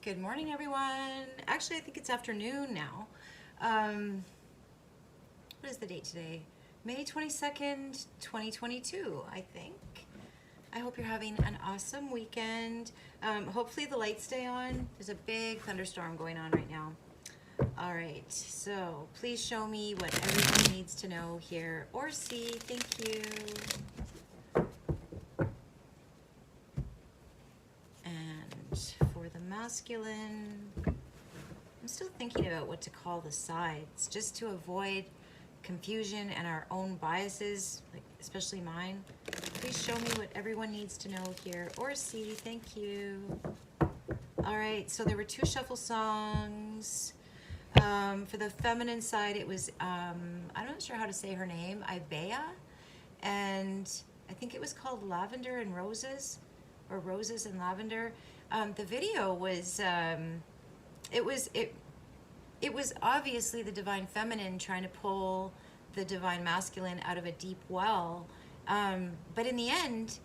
Good morning, everyone. Actually, I think it's afternoon now. Um, what is the date today? May 22nd, 2022, I think. I hope you're having an awesome weekend. Hopefully the lights stay on. There's a big thunderstorm going on right now. All right, so please show me what everyone needs to know, hear, or see. Thank you. And for the masculine, I'm still thinking about what to call the sides, just to avoid confusion and our own biases, like especially mine. Please show me what everyone needs to know, hear, or see. Thank you. All right, so there were two shuffle songs. For the feminine side, it was, I'm not sure how to say her name, Ibea, and I think it was called Lavender and Roses, or Roses and Lavender. The video was, it was obviously the divine feminine trying to pull the divine masculine out of a deep well. But in the end,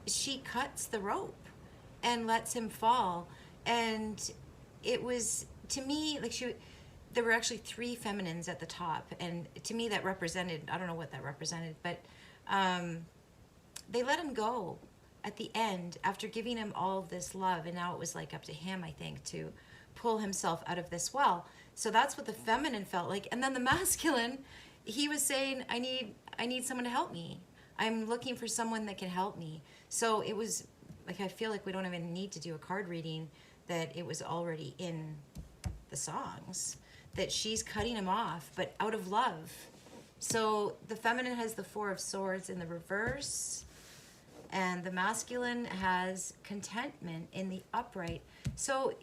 she cuts the rope and lets him fall. And it was, to me, like there were actually three feminines at the top. And to me, that represented, I don't know what that represented, but they let him go at the end after giving him all of this love. And now it was like up to him, I think, to pull himself out of this well. So that's what the feminine felt like. And then the masculine, he was saying, I need someone to help me. I'm looking for someone that can help me. So it was like, I feel like we don't even need to do a card reading, that it was already in the songs, that she's cutting him off, but out of love. So the feminine has the Four of Swords in the reverse, and the masculine has contentment in the upright. So,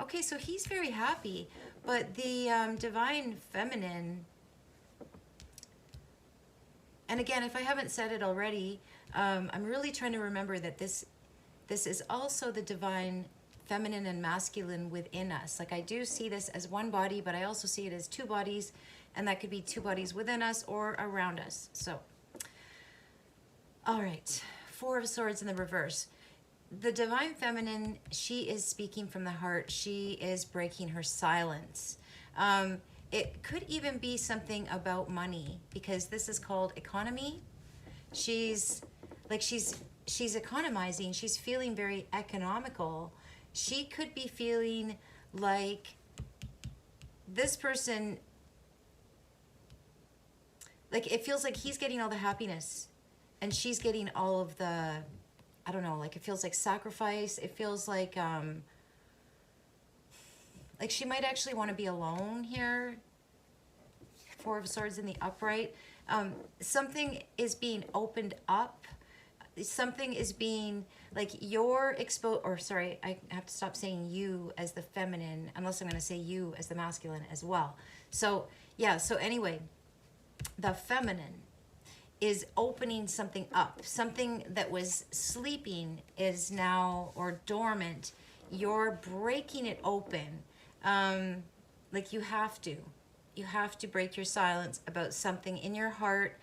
okay, so he's very happy, but the divine feminine, and again, if I haven't said it already, I'm really trying to remember that this is also the divine feminine and masculine within us. Like, I do see this as one body, but I also see it as two bodies, and that could be two bodies within us or around us. So, all right, Four of Swords in the reverse. The divine feminine, she is speaking from the heart. She is breaking her silence. It could even be something about money, because this is called economy. She's economizing. She's feeling very economical. She could be feeling like this person, like it feels like he's getting all the happiness and she's getting all of the, I don't know, like it feels like sacrifice. It feels like she might actually want to be alone here. Four of Swords in the upright. Something is being opened up. Something is being, like, you're exposed, or sorry, I have to stop saying you as the feminine, unless I'm going to say you as the masculine as well. So, yeah, so anyway, the feminine is opening something up. Something that was sleeping is now, or dormant, you're breaking it open. Like you have to break your silence about something in your heart.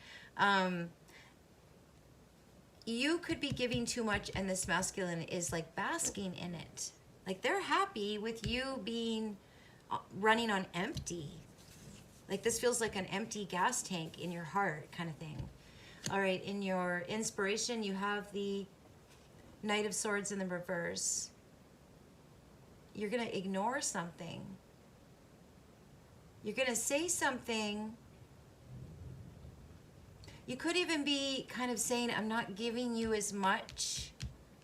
You could be giving too much, and this masculine is like basking in it. Like they're happy with you being running on empty. Like this feels like an empty gas tank in your heart kind of thing. All right, in your inspiration, you have the Knight of Swords in the reverse. You're going to ignore something. You're going to say something. You could even be kind of saying, I'm not giving you as much.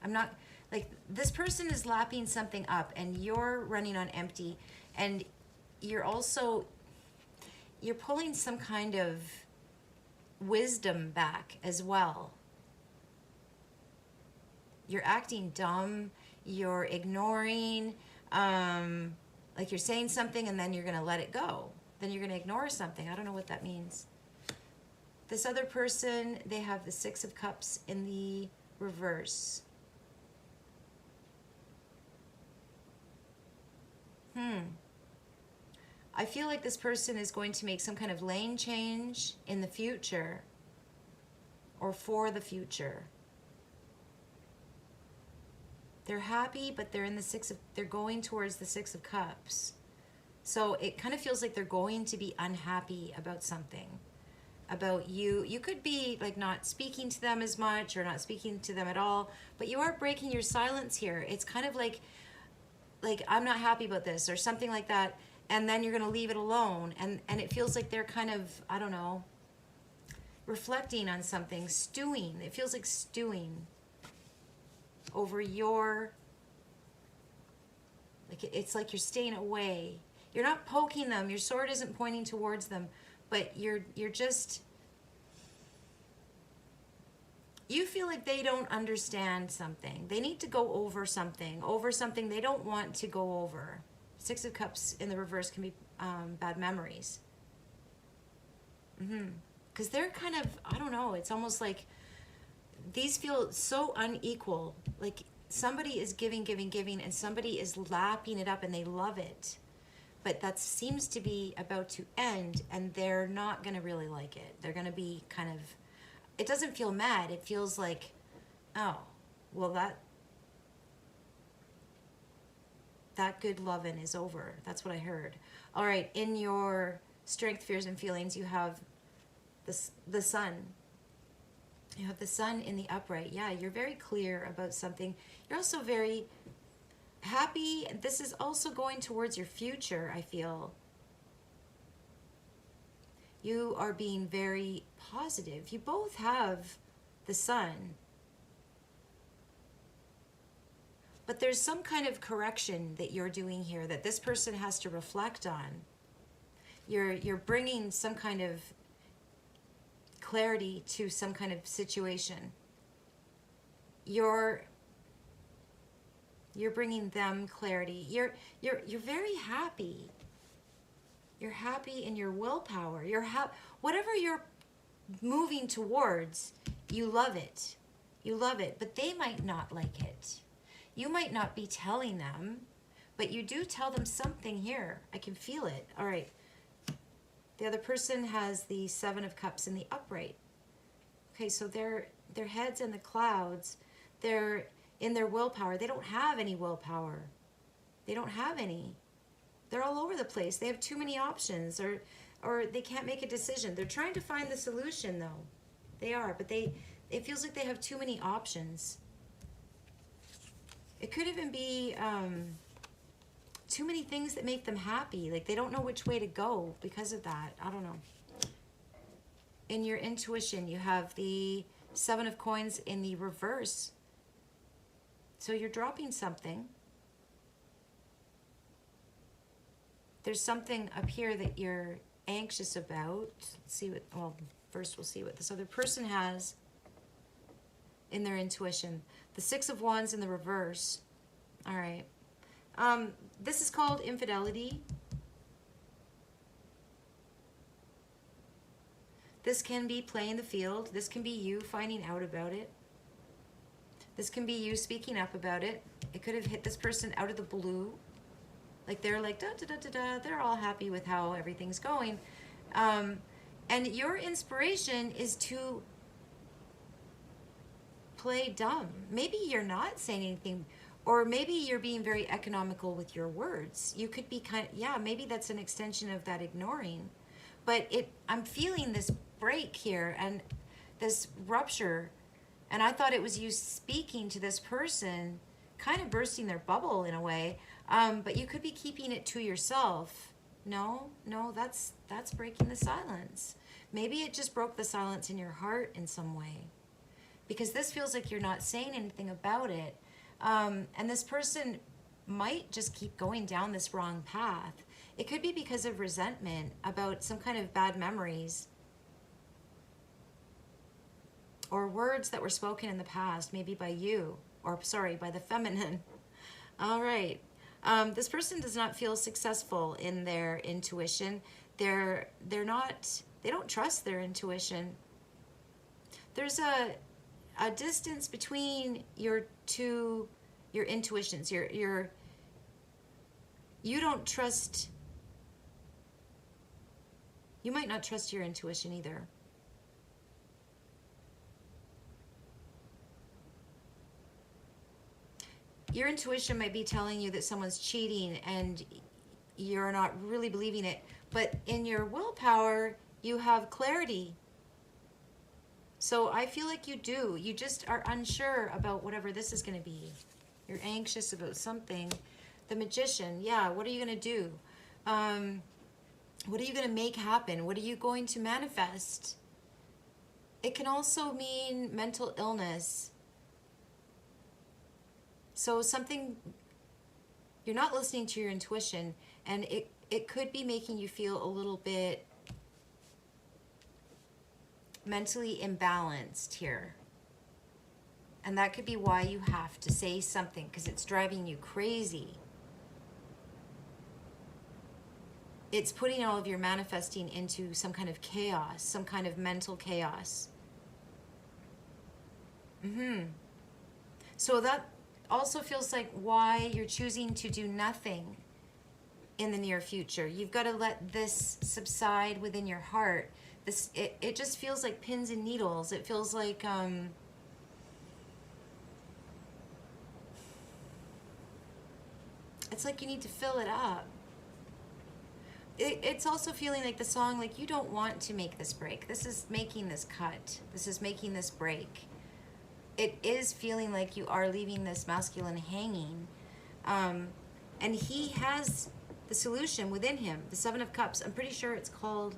I'm not, like, this person is lapping something up and you're running on empty. And you're also, you're pulling some kind of wisdom back as well. You're acting dumb. You're ignoring, like you're saying something and then you're going to let it go. Then you're going to ignore something. I don't know what that means. This other person, they have the Six of Cups in the reverse. I feel like this person is going to make some kind of lane change in the future, or for the future. They're happy, but they're in the they're going towards the Six of Cups. So it kind of feels like they're going to be unhappy about something. About you. You could be like not speaking to them as much or not speaking to them at all, but you are breaking your silence here. It's kind of like I'm not happy about this or something like that, and then you're going to leave it alone, and it feels like they're kind of, I don't know, reflecting on something, stewing. It feels like stewing over your, like it's like you're staying away. You're not poking them. Your sword isn't pointing towards them, but you're just, you feel like they don't understand something. They need to go over something they don't want to go over. Six of Cups in the reverse can be bad memories. Because they're kind of, I don't know, it's almost like these feel so unequal. Like somebody is giving, and somebody is lapping it up and they love it. But that seems to be about to end, and they're not going to really like it. They're going to be kind of, it doesn't feel mad. It feels like, oh, well, that good loving is over. That's what I heard. All right, in your strength, fears, and feelings, you have the sun. You have the sun in the upright. Yeah, you're very clear about something. You're also very happy. This is also going towards your future, I feel. You are being very positive. You both have the sun. But there's some kind of correction that you're doing here that this person has to reflect on. You're bringing some kind of clarity to some kind of situation. You're bringing them clarity. You're very happy. You're happy in your willpower. Whatever you're moving towards, you love it. You love it, but they might not like it. You might not be telling them, but you do tell them something here. I can feel it. All right. The other person has the Seven of Cups in the upright. Okay, so their head's in the clouds. They're in their willpower. They don't have any willpower. They don't have any. They're all over the place. They have too many options, or they can't make a decision. They're trying to find the solution, though. They are, but it feels like they have too many options. It could even be too many things that make them happy. Like they don't know which way to go because of that. I don't know. In your intuition, you have the Seven of Coins in the reverse. So you're dropping something. There's something up here that you're anxious about. Let's see what, well, first we'll see what this other person has in their intuition. The Six of Wands in the reverse. All right. This is called infidelity. This can be playing the field. This can be you finding out about it. This can be you speaking up about it. It could have hit this person out of the blue. Like they're like, da, da, da, da, da. They're all happy with how everything's going. And your inspiration is to play dumb. Maybe you're not saying anything, or maybe you're being very economical with your words. You could be kind of, yeah, maybe that's an extension of that ignoring. But I'm feeling this break here and this rupture. And I thought it was you speaking to this person, kind of bursting their bubble in a way. But you could be keeping it to yourself. No, that's breaking the silence. Maybe it just broke the silence in your heart in some way. Because this feels like you're not saying anything about it. And this person might just keep going down this wrong path. It could be because of resentment about some kind of bad memories or words that were spoken in the past, maybe by you, or sorry, by the feminine. All right. This person does not feel successful in their intuition. They don't trust their intuition. There's a distance between your intuitions. You don't trust. You might not trust your intuition either. your intuition might be telling you that someone's cheating and you're not really believing it, but in your willpower, you have clarity. So I feel like you do. You just are unsure about whatever this is going to be. You're anxious about something. The Magician, yeah, what are you going to do? What are you going to make happen? What are you going to manifest? It can also mean mental illness. So something, you're not listening to your intuition, and it could be making you feel a little bit mentally imbalanced here. And that could be why you have to say something, because it's driving you crazy. It's putting all of your manifesting into some kind of chaos, some kind of mental chaos. So that also feels like why you're choosing to do nothing in the near future. You've got to let this subside within your heart. It just feels like pins and needles. It feels like it's like you need to fill it up. It's also feeling like the song, like you don't want to make this break. This is making this cut. This is making this break. It is feeling like you are leaving this masculine hanging. And he has the solution within him. The Seven of Cups, I'm pretty sure it's called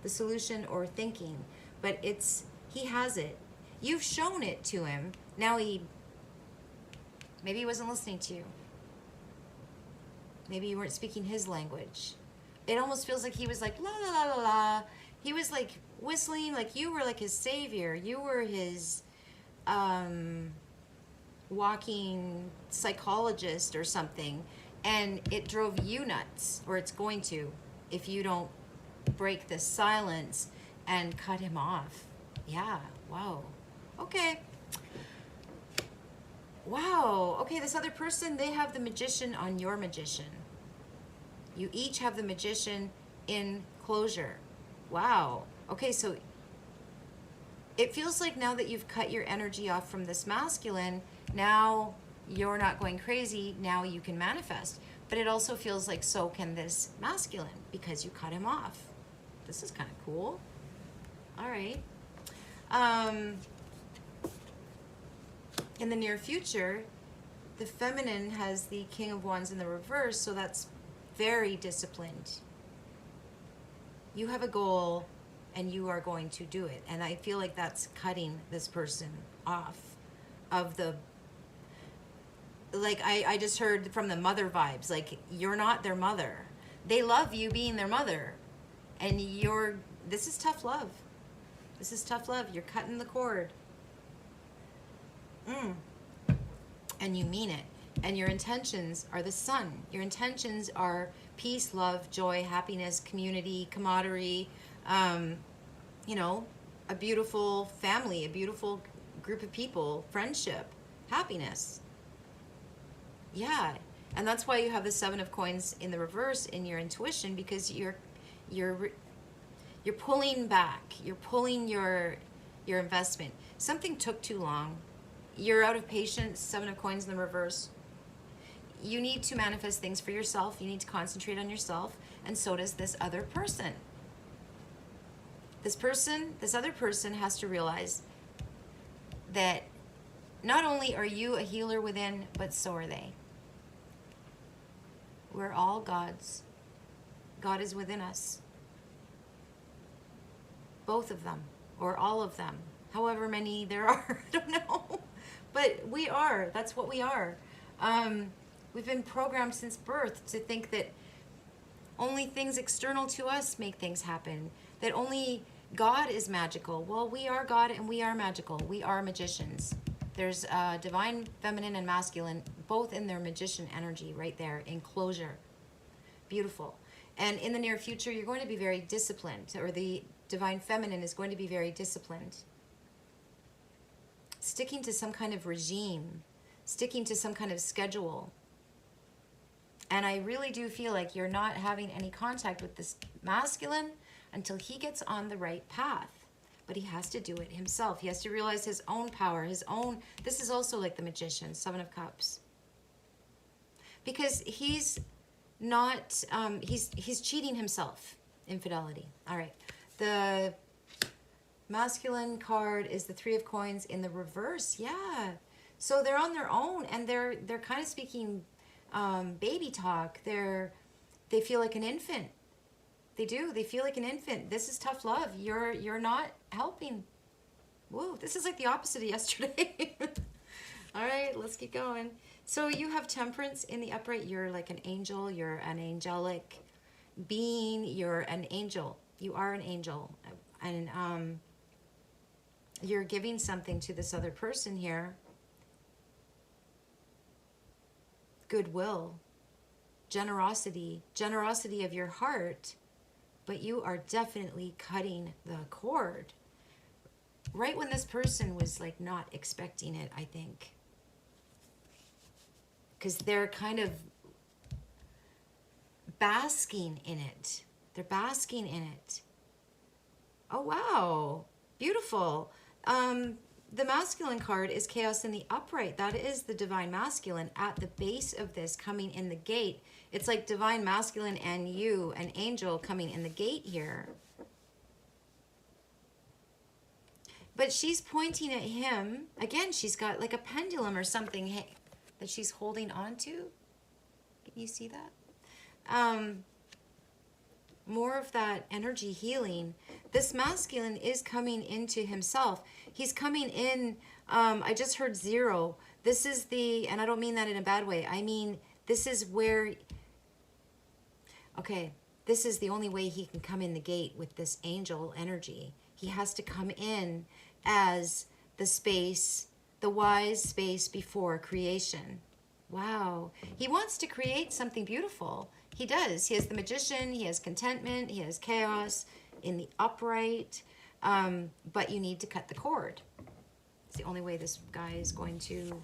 the solution or thinking. But he has it. You've shown it to him. Now maybe he wasn't listening to you. Maybe you weren't speaking his language. It almost feels like he was like, la la la la la. He was like whistling, like you were like his savior. You were his walking psychologist or something. And it drove you nuts, or it's going to, if you don't break this silence and cut him off. Yeah, wow. Okay. Wow. Okay, this other person, they have the Magician on your Magician. You each have the Magician in closure. Wow. Okay, so it feels like now that you've cut your energy off from this masculine, now you're not going crazy. Now you can manifest. But it also feels like so can this masculine, because you cut him off. This is kind of cool. All right. In the near future, the feminine has the King of Wands in the reverse, so that's very disciplined. You have a goal and you are going to do it. And I feel like that's cutting this person off of the, like I just heard from the mother vibes, like you're not their mother. They love you being their mother. And this is tough love. This is tough love. You're cutting the cord. And you mean it. And your intentions are the sun. Your intentions are peace, love, joy, happiness, community, camaraderie, you know, a beautiful family, a beautiful group of people, friendship, happiness. Yeah. And that's why you have the Seven of Coins in the reverse in your intuition, because you're pulling back. You're pulling your investment. Something took too long. You're out of patience. Seven of Coins in the reverse. You need to manifest things for yourself. You need to concentrate on yourself. And so does this other person. This other person has to realize that not only are you a healer within, but so are they. We're all God's. God is within us. Both of them, or all of them. However many there are, I don't know. But we are. That's what we are. We've been programmed since birth to think that only things external to us make things happen. That only God is magical. Well, we are God and we are magical. We are magicians. There's divine feminine and masculine, both in their magician energy right there in closure. Beautiful. And in the near future, you're going to be very disciplined, or the divine feminine is going to be very disciplined. Sticking to some kind of regime, sticking to some kind of schedule. And I really do feel like you're not having any contact with this masculine until he gets on the right path. But he has to do it himself. He has to realize his own power, his own. This is also like the Magician, Seven of Cups. because he's not, he's cheating himself. Infidelity. All right. The masculine card is the Three of Coins in the reverse. Yeah. So they're on their own, and they're kind of speaking baby talk. They feel like an infant. They do. They feel like an infant. This is tough love. You're not helping. Whoa, this is like the opposite of yesterday. All right, let's keep going. So you have Temperance in the upright. You're like an angel. You're an angelic being. You're an angel. You are an angel. And you're giving something to this other person here. Goodwill, generosity of your heart, but you are definitely cutting the cord right when this person was like not expecting it, I think, because they're kind of basking in it. They're basking in it. Oh wow, beautiful. The masculine card is Chaos in the upright. That is the divine masculine at the base of this, coming in the gate. It's like divine masculine and you, an angel, coming in the gate here. But she's pointing at him. Again, she's got like a pendulum or something that she's holding on to. Can you see that? More of that energy healing. This masculine is coming into himself. He's coming in, I just heard 0. This is the, and I don't mean that in a bad way. I mean, this is where, okay, this is the only way he can come in the gate with this angel energy. He has to come in as the space, the wise space before creation. Wow. He wants to create something beautiful. He does. He has the Magician, he has contentment, he has chaos in the upright, but you need to cut the cord. It's the only way this guy is going to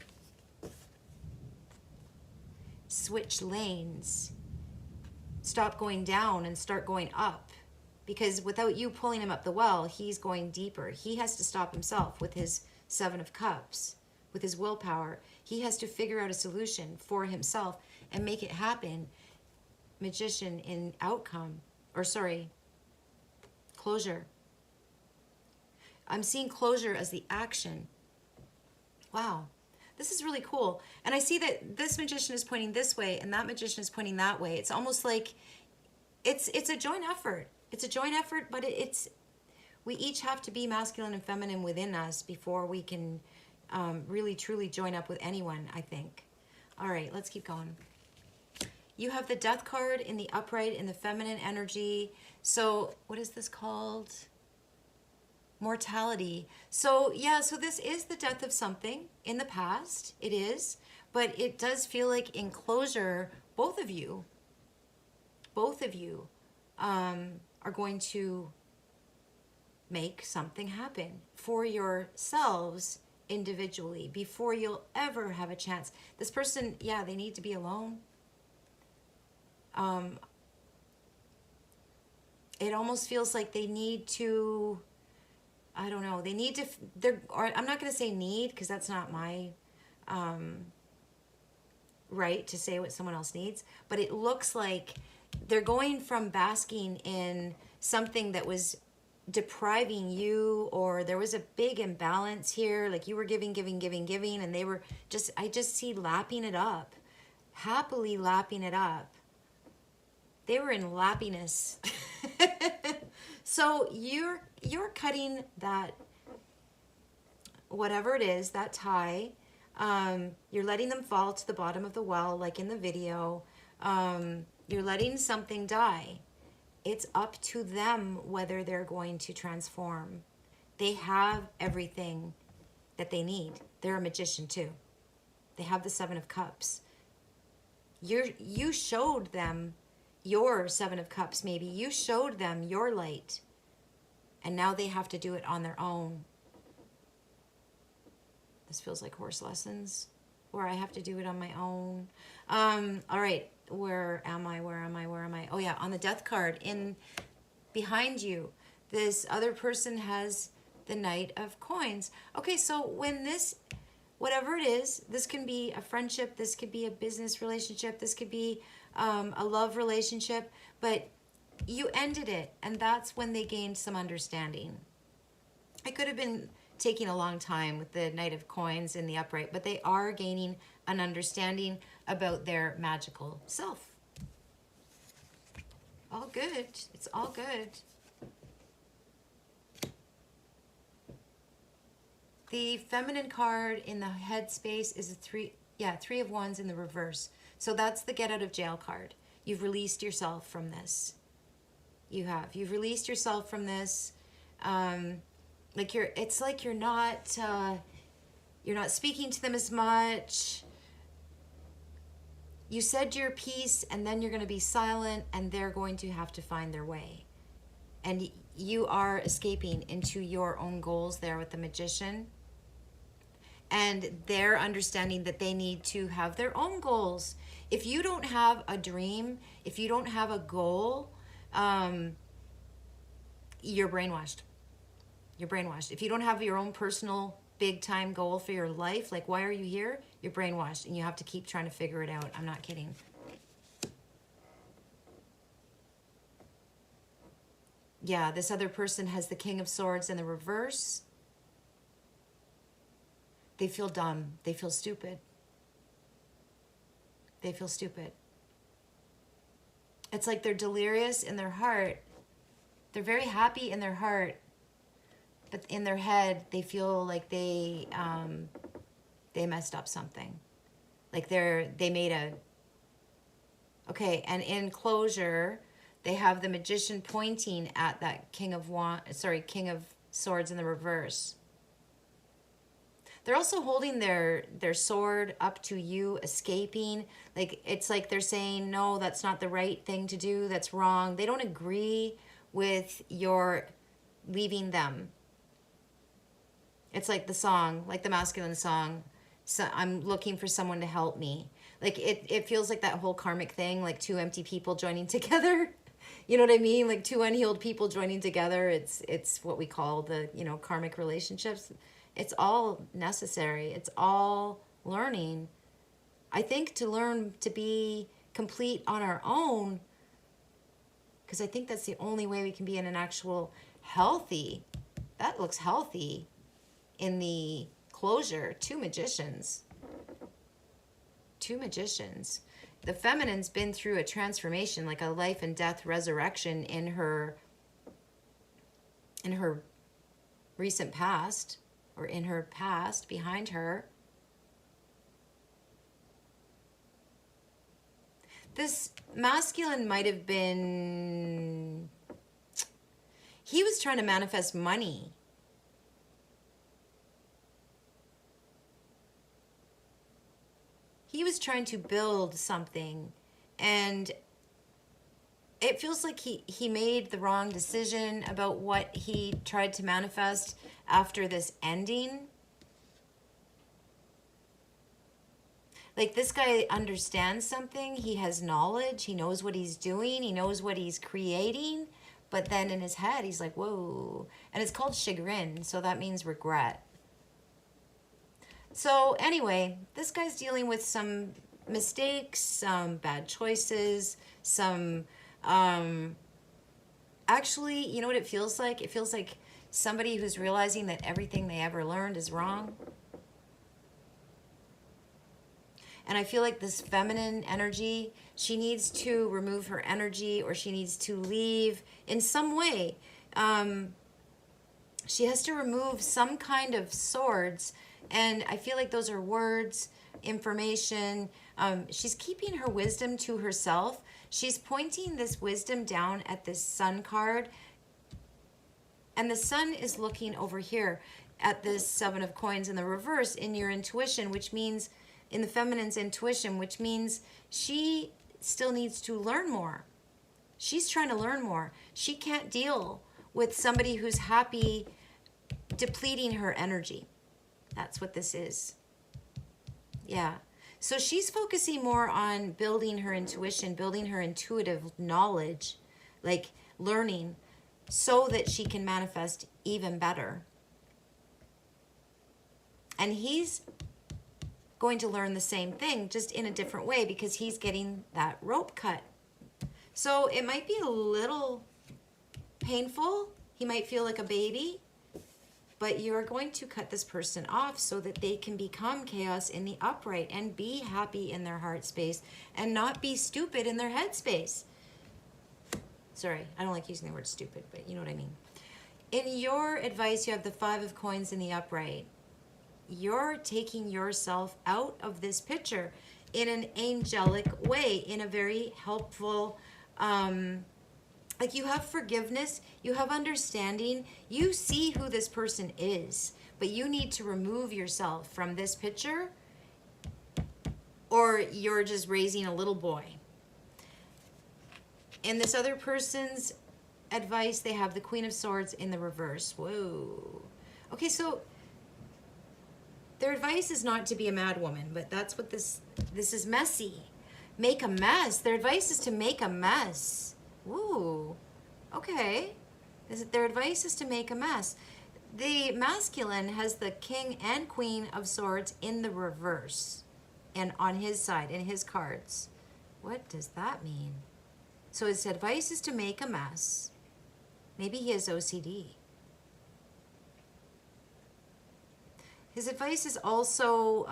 switch lanes, stop going down and start going up. Because without you pulling him up the well, he's going deeper. He has to stop himself with his 7 of Cups, with his willpower. He has to figure out a solution for himself and make it happen. Magician in outcome, or sorry, closure. I'm seeing closure as the action. Wow, this is really cool. And I see that this magician is pointing this way and that magician is pointing that way. It's almost like it's a joint effort. It's a joint effort, but we each have to be masculine and feminine within us before we can really truly join up with anyone, I think. All right, let's keep going. You have the Death card in the upright, in the feminine energy. So what is this called? Mortality. So yeah, so this is the death of something in the past. It is. But it does feel like in closure, both of you are going to make something happen for yourselves individually before you'll ever have a chance. This person, yeah, they need to be alone. It almost feels like they need to, I don't know, they need to, or I'm not going to say need, because that's not my right to say what someone else needs, but it looks like they're going from basking in something that was depriving you, or there was a big imbalance here, like you were giving, and they were just, I just see lapping it up, happily lapping it up. They were in lappiness. So you're cutting that, whatever it is, that tie. You're letting them fall to the bottom of the well, like in the video. You're letting something die. It's up to them whether they're going to transform. They have everything that they need. They're a magician too. They have the 7 of Cups. You showed them your 7 of Cups, maybe. You showed them your light. And now they have to do it on their own. This feels like horse lessons, where I have to do it on my own. All right, where am I? Oh yeah, on the Death card, in behind you, this other person has the Knight of Coins. Okay, so when this whatever it is. This can be a friendship, this could be a business relationship, this could be a love relationship, but you ended it, and that's when they gained some understanding. It could have been taking a long time with the Knight of Coins in the upright, but they are gaining an understanding about their magical self. All good. It's all good. The feminine card in the head space is a three of wands in the reverse. So that's the get out of jail card. You've released yourself from this. You've released yourself from this. It's like you're not speaking to them as much. You said your piece, and then you're going to be silent, and they're going to have to find their way. And you are escaping into your own goals there with the Magician. And they're understanding that they need to have their own goals. If you don't have a dream, if you don't have a goal, you're brainwashed. You're brainwashed. If you don't have your own personal big time goal for your life, like why are you here? You're brainwashed, and you have to keep trying to figure it out. I'm not kidding. Yeah, this other person has the King of Swords in the reverse. They feel dumb. They feel stupid. They feel stupid. It's like they're delirious in their heart. They're very happy in their heart, but in their head, they feel like they messed up something. Like they made a... Okay, and in closure, they have the Magician pointing at that King of Swords in the reverse. They're also holding their sword up to you, escaping. Like, it's like they're saying, no, that's not the right thing to do. That's wrong. They don't agree with your leaving them. It's like the song, like the masculine song, so I'm looking for someone to help me. Like, it feels like that whole karmic thing, like two empty people joining together. You know what I mean? Like two unhealed people joining together. It's what we call the, karmic relationships. It's all necessary. It's all learning. I think to learn to be complete on our own, because I think that's the only way we can be in an actual healthy, that looks healthy in the closure. Two magicians. Two magicians. The feminine's been through a transformation, like a life and death resurrection in her recent past, or in her past behind her. This masculine might have been, he was trying to manifest money. He was trying to build something, and it feels like he made the wrong decision about what he tried to manifest after this ending. Like, this guy understands something. He has knowledge. He knows what he's doing. He knows what he's creating. But then in his head, he's like, whoa. And it's called chagrin, so that means regret. So anyway, this guy's dealing with some mistakes, some bad choices, some... actually, you know what it feels like? It feels like somebody who's realizing that everything they ever learned is wrong. And I feel like this feminine energy, she needs to remove her energy, or she needs to leave in some way. She has to remove some kind of swords, and I feel like those are words, information. She's keeping her wisdom to herself. She's pointing this wisdom down at this Sun card, and the Sun is looking over here at this Seven of Coins in the reverse in your intuition, which means in the feminine's intuition, which means she still needs to learn more. She's trying to learn more. She can't deal with somebody who's happy depleting her energy. That's what this is. Yeah. So she's focusing more on building her intuition, building her intuitive knowledge, like learning, so that she can manifest even better. And he's going to learn the same thing, just in a different way, because he's getting that rope cut. So it might be a little painful. He might feel like a baby, but you're going to cut this person off so that they can become chaos in the upright and be happy in their heart space and not be stupid in their head space. Sorry, I don't like using the word stupid, but you know what I mean. In your advice, you have the 5 of coins in the upright. You're taking yourself out of this picture in an angelic way, in a very helpful, like you have forgiveness, you have understanding, you see who this person is, but you need to remove yourself from this picture, or you're just raising a little boy. In this other person's advice, they have the Queen of Swords in the reverse. Whoa. Okay, so their advice is not to be a mad woman, but that's what this is. Messy. Make a mess. Their advice is to make a mess. Ooh. Okay. Their advice is to make a mess. The masculine has the King and Queen of Swords in the reverse and on his side, in his cards. What does that mean? So his advice is to make a mess. Maybe he has OCD. His advice is also,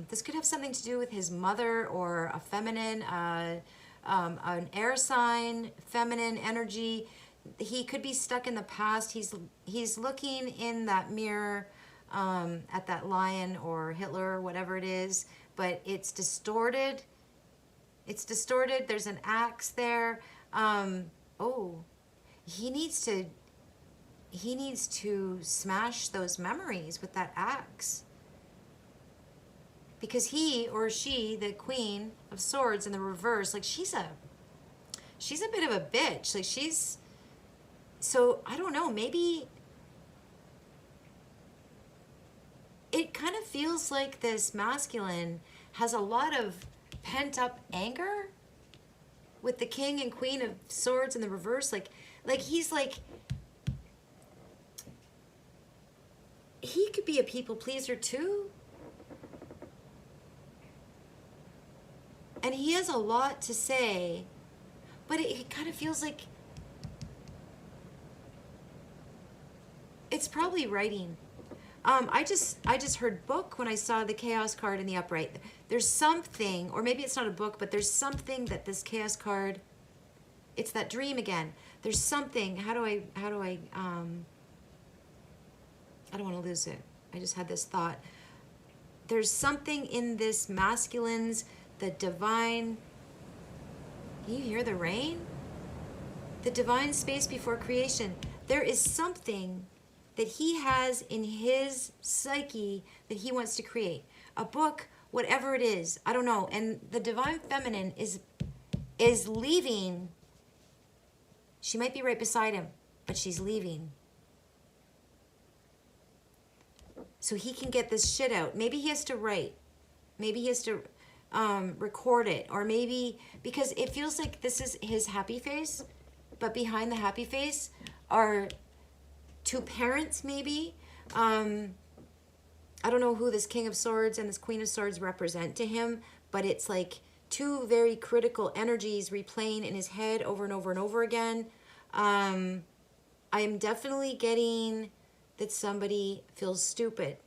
this could have something to do with his mother or a feminine, an air sign, feminine energy. He could be stuck in the past. He's looking in that mirror at that lion or Hitler or whatever it is, but it's distorted. It's distorted. There's an axe there. Oh, he needs to smash those memories with that axe. Because he or she, the Queen of Swords in the reverse, like she's a bit of a bitch. Like so I don't know, maybe it kind of feels like this masculine has a lot of pent up anger with the King and Queen of Swords in the reverse. Like he's like, he could be a people pleaser too. And he has a lot to say, but it kind of feels like it's probably writing. I just heard book when I saw the Chaos card in the upright. There's something, or maybe it's not a book, but there's something that this Chaos card, it's that dream again. There's something, I don't want to lose it. I just had this thought. There's something in this masculine's, the divine, can you hear the rain? The divine space before creation. There is something that he has in his psyche that he wants to create. A book, whatever it is, I don't know. And the divine feminine is leaving. She might be right beside him, but she's leaving. So he can get this shit out. Maybe he has to write. Maybe he has to record it. Or maybe, because it feels like this is his happy face, but behind the happy face are two parents maybe. I don't know who this King of Swords and this Queen of Swords represent to him, but it's like two very critical energies replaying in his head over and over and over again. I am definitely getting that somebody feels stupid.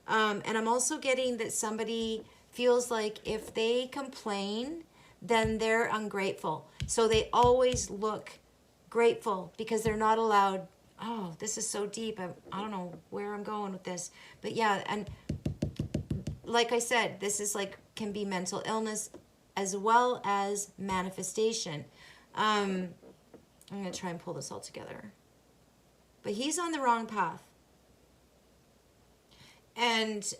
And I'm also getting that somebody feels like if they complain, then they're ungrateful. So they always look grateful because they're not allowed. Oh, this is so deep. I don't know where I'm going with this. But yeah, and like I said, this is like, can be mental illness as well as manifestation. I'm going to try and pull this all together. But he's on the wrong path.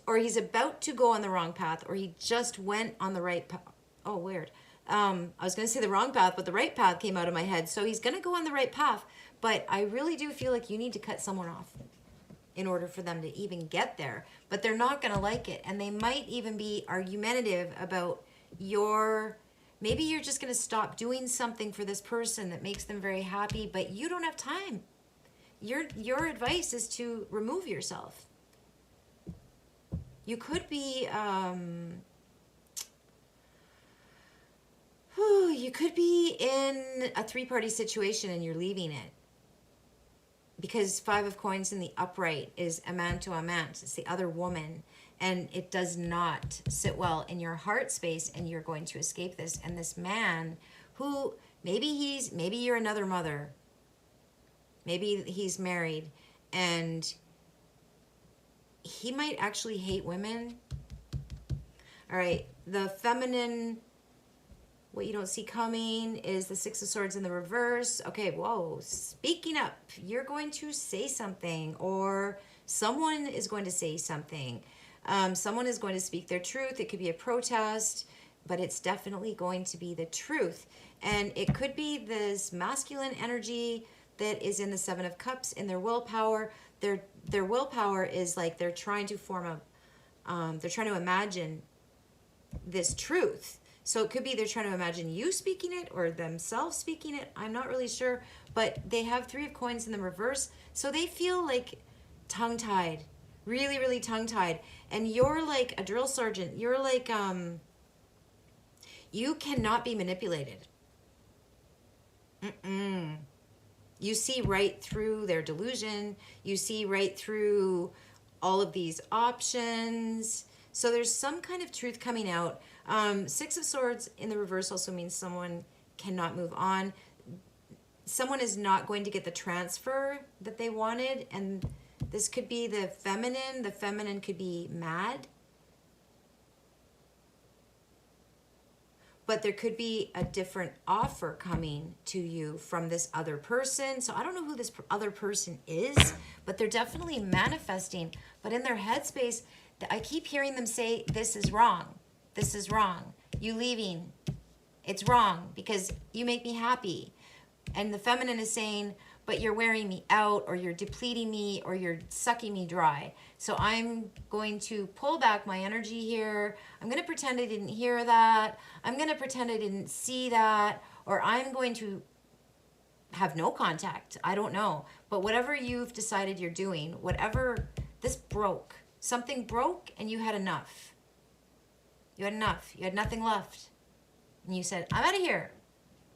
Or he's about to go on the wrong path, or he just went on the right path. Oh, weird. I was going to say the wrong path, but the right path came out of my head. So he's going to go on the right path. But I really do feel like you need to cut someone off in order for them to even get there. But they're not going to like it. And they might even be argumentative about maybe you're just going to stop doing something for this person that makes them very happy, but you don't have time. Your advice is to remove yourself. You could be, you could be in a three-party situation and you're leaving it. Because Five of Coins in the upright is amant to amant. It's the other woman. And it does not sit well in your heart space, and you're going to escape this. And this man who, maybe you're another mother. Maybe he's married, and he might actually hate women. All right, the feminine, what you don't see coming is the Six of Swords in the reverse. Okay, whoa, speaking up. You're going to say something, or someone is going to say something. Someone is going to speak their truth. It could be a protest, but it's definitely going to be the truth. And it could be this masculine energy that is in the Seven of Cups in their willpower. Their willpower is like they're trying to they're trying to imagine this truth. So it could be they're trying to imagine you speaking it or themselves speaking it. I'm not really sure, but they have Three of Coins in the reverse. So they feel like tongue-tied, really, really tongue-tied. And you're like a drill sergeant. You're like, you cannot be manipulated. You see right through their delusion. You see right through all of these options. So there's some kind of truth coming out. Six of Swords in the reverse also means someone cannot move on. Someone is not going to get the transfer that they wanted. And this could be the feminine. The feminine could be mad. But there could be a different offer coming to you from this other person. So I don't know who this other person is, but they're definitely manifesting. But in their headspace, I keep hearing them say, this is wrong. This is wrong. You leaving, it's wrong because you make me happy. And the feminine is saying, but you're wearing me out, or you're depleting me, or you're sucking me dry. So I'm going to pull back my energy here. I'm going to pretend I didn't hear that. I'm going to pretend I didn't see that. Or I'm going to have no contact. I don't know. But whatever you've decided you're doing, whatever, this broke. Something broke and you had enough. You had enough. You had nothing left. And you said, I'm out of here.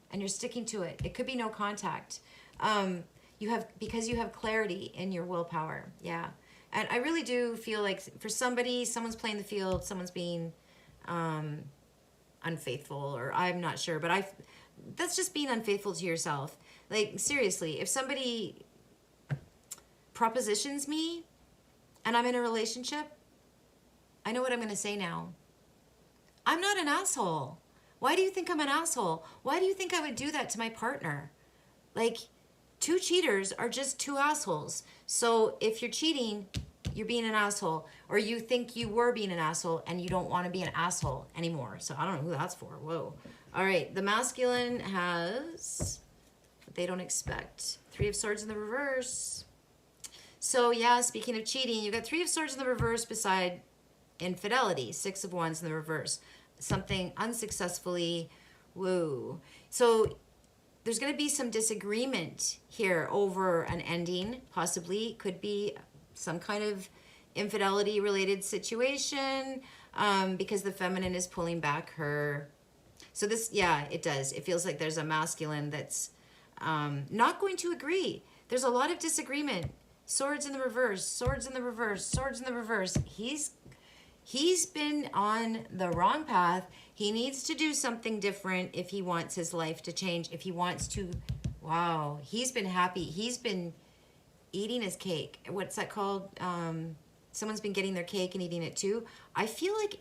And you're sticking to it. It could be no contact. Because you have clarity in your willpower. Yeah. And I really do feel like for someone's playing the field, someone's being unfaithful, or I'm not sure, but that's just being unfaithful to yourself. Like, seriously, if somebody propositions me and I'm in a relationship, I know what I'm going to say now. I'm not an asshole. Why do you think I'm an asshole? Why do you think I would do that to my partner? Like, two cheaters are just two assholes. So if you're cheating, you're being an asshole. Or you think you were being an asshole and you don't want to be an asshole anymore. So I don't know who that's for. Whoa. All right. The masculine has what they don't expect. Three of Swords in the reverse. So yeah, speaking of cheating, you got Three of Swords in the reverse beside infidelity. Six of Wands in the reverse. Something unsuccessfully. Woo. So there's going to be some disagreement here over an ending, possibly. Could be some kind of infidelity related situation, because the feminine is pulling back her. So this, yeah, it does. It feels like there's a masculine that's not going to agree. There's a lot of disagreement. Swords in the reverse, swords in the reverse, swords in the reverse. He's been on the wrong path. He needs to do something different if he wants his life to change. If he wants to, wow, he's been happy. He's been eating his cake. What's that called? Someone's been getting their cake and eating it too. I feel like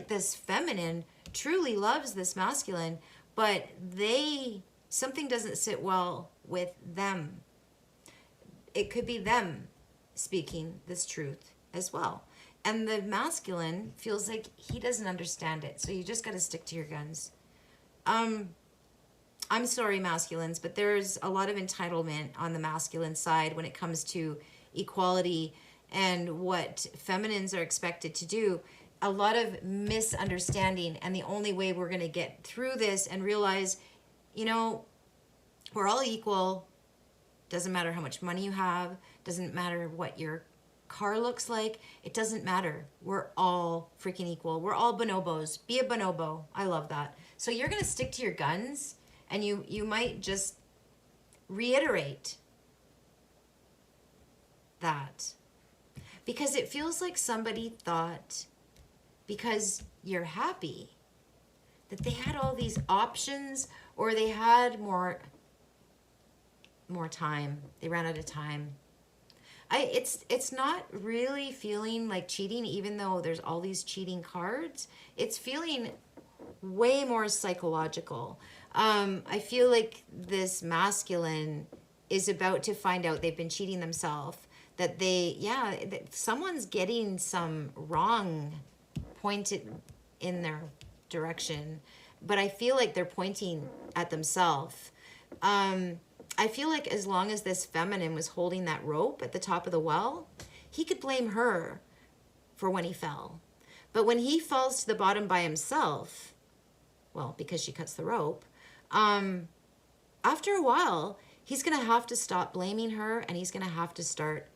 this feminine truly loves this masculine, but something doesn't sit well with them. It could be them speaking this truth as well. And the masculine feels like he doesn't understand it. So you just got to stick to your guns. I'm sorry, masculines, but there's a lot of entitlement on the masculine side when it comes to equality and what feminines are expected to do. A lot of misunderstanding. And the only way we're going to get through this and realize, we're all equal. Doesn't matter how much money you have. Doesn't matter what your car looks like, it doesn't matter. We're all freaking equal. We're all bonobos. Be a bonobo. I love that. So you're going to stick to your guns, and you might just reiterate that. Because it feels like somebody thought, because you're happy, that they had all these options, or they had more time. They ran out of time. It's not really feeling like cheating, even though there's all these cheating cards. It's feeling way more psychological. I feel like this masculine is about to find out they've been cheating themselves. That that someone's getting some wrong pointed in their direction. But I feel like they're pointing at themselves. I feel like as long as this feminine was holding that rope at the top of the well, he could blame her for when he fell. But when he falls to the bottom by himself, well, because she cuts the rope, after a while, he's going to have to stop blaming her, and he's going to have to start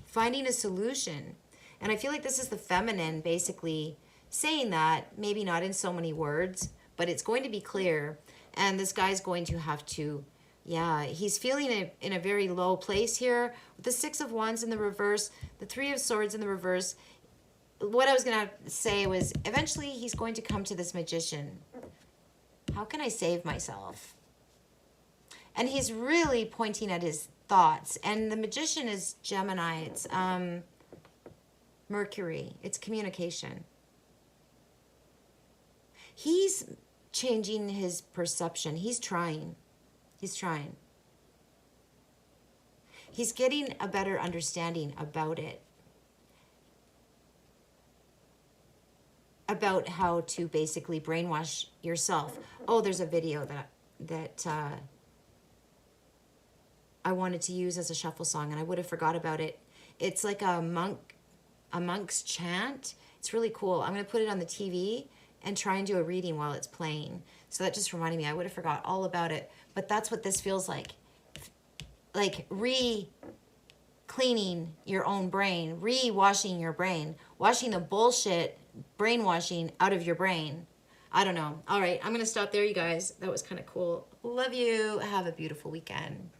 finding a solution. And I feel like this is the feminine basically saying that, maybe not in so many words, but it's going to be clear. And this guy's going to have to, he's feeling in a very low place here. With the Six of Wands in the reverse, the Three of Swords in the reverse. What I was going to say was, eventually he's going to come to this Magician. How can I save myself? And he's really pointing at his thoughts. And the Magician is Gemini. It's Mercury. It's communication. He's changing his perception. He's trying. He's trying. He's getting a better understanding about it. About how to basically brainwash yourself. Oh, there's a video that I wanted to use as a shuffle song, and I would have forgot about it. It's like a monk's chant. It's really cool. I'm going to put it on the TV and try and do a reading while it's playing. So that just reminded me. I would have forgot all about it. But that's what this feels like. Like cleaning your own brain, washing your brain, washing the bullshit brainwashing out of your brain. I don't know. All right, I'm going to stop there, you guys. That was kind of cool. Love you. Have a beautiful weekend.